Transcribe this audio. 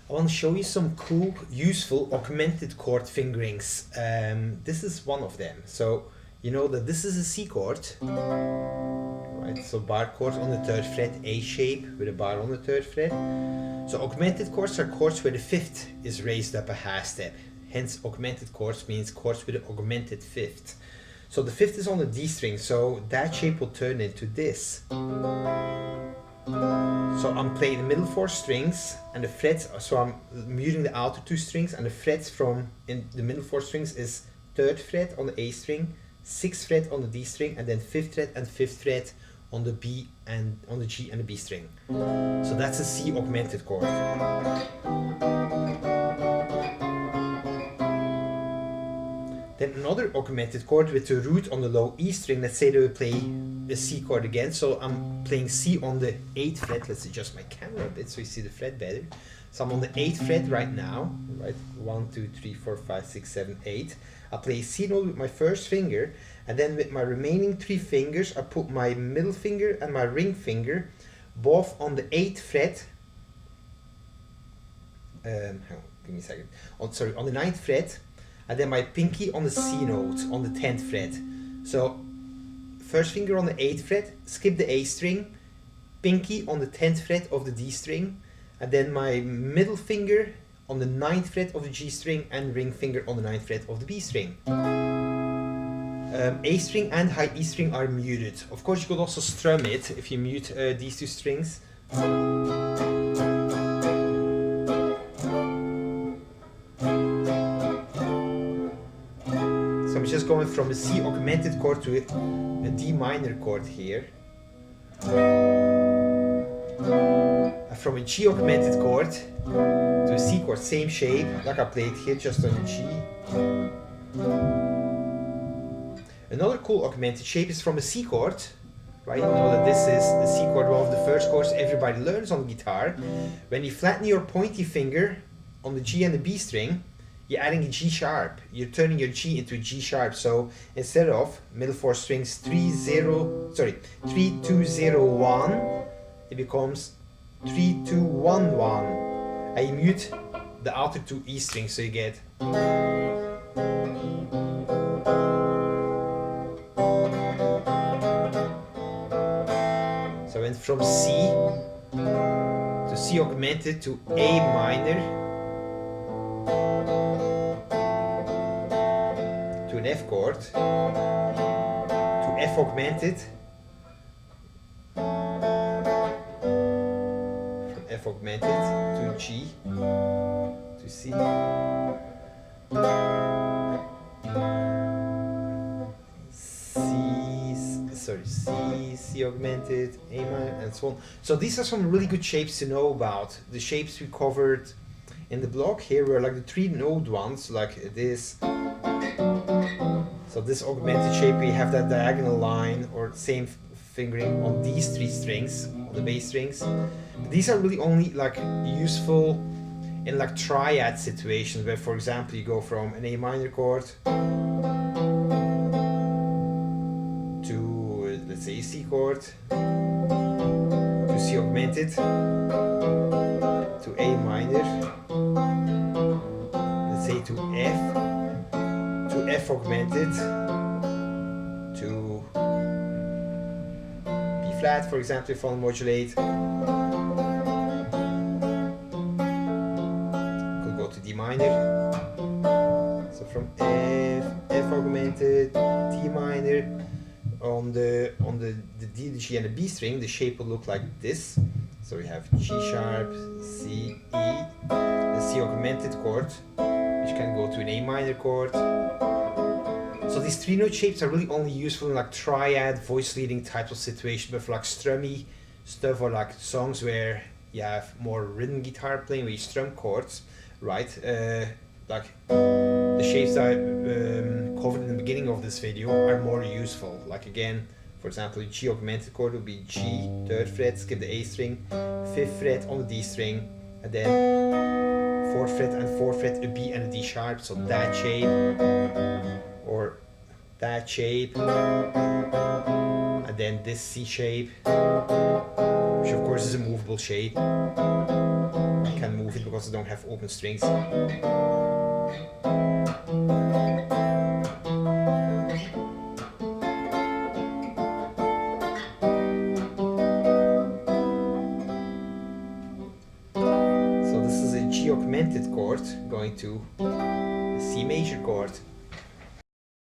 I want to show you some cool, useful augmented chord fingerings. This is one of them. So you know that this is a C chord, right? So bar chord on the 3rd fret, A shape with a bar on the 3rd fret. So augmented chords are chords where the 5th is raised up a half step. Hence augmented chords means chords with an augmented 5th. So the 5th is on the D string, so that shape will turn into this. So I'm playing the middle 4 strings and the frets, so I'm muting the outer 2 strings, and the frets from in the middle 4 strings is 3rd fret on the A string, 6th fret on the D string, and then 5th fret and 5th fret on the B and on the G and the B string. So that's a C augmented chord. Then another augmented chord with the root on the low E string. Let's say that we play a C chord again. So I'm playing C on the 8th fret. Let's adjust my camera a bit so you see the fret better. So I'm on the 8th fret right now, right? 1, 2, 3, 4, 5, 6, 7, 8. I play a C note with my first finger, and then with my remaining 3 fingers, I put my middle finger and my ring finger both on the 8th fret. Hang on, give me a second. On the 9th fret. And then my pinky on the C note on the 10th fret. So first finger on the 8th fret, skip the A string, pinky on the 10th fret of the D string, and then my middle finger on the 9th fret of the G string and ring finger on the 9th fret of the B string. A string and high E string are muted. Of course you could also strum it if you mute these 2 strings. So I'm just going from a C augmented chord to a D minor chord here. And from a G augmented chord to a C chord, same shape, like I played here, just on a G. Another cool augmented shape is from a C chord, right? You know that this is the C chord, one of the first chords everybody learns on guitar. When you flatten your pointy finger on the G and the B string, you're adding a G sharp. You're turning your G into a G sharp. So instead of middle 4 strings 3, 2, 0, 1, it becomes 3, 2, 1, 1. And you mute the outer 2 E strings, so you get. So I went from C to C augmented to A minor. To an F chord, to F augmented, from F augmented to G, to C, C augmented, A minor, and so on. So these are some really good shapes to know about. The shapes we covered in the blog here were like the 3 node ones, like this. So this augmented shape, we have that diagonal line or same fingering on these 3 strings, on the bass strings. But these are really only like useful in like triad situations where, for example, you go from an A minor chord to, let's say, a C chord, to C augmented, to A minor, let's say to F, to F augmented, to B flat, for example, if I modulate. Could go to D minor. So from F augmented, D minor. On the D, the G, and the B string, the shape will look like this. So we have G sharp, C, E, the C augmented chord, which can go to an A minor chord. So these 3 note shapes are really only useful in like triad voice leading types of situations, but for like strummy stuff or like songs where you have more rhythm guitar playing where you strum chords, right? Like the shapes that I covered in the beginning of this video are more useful. Like again, for example, a G augmented chord would be G, 3rd fret, skip the A string, 5th fret on the D string, and then 4th fret and 4th fret, a B and a D sharp, so that shape, or that shape, and then this C shape, which of course is a movable shape. You can move it because I don't have open strings. So this is a G augmented chord going to a C major chord.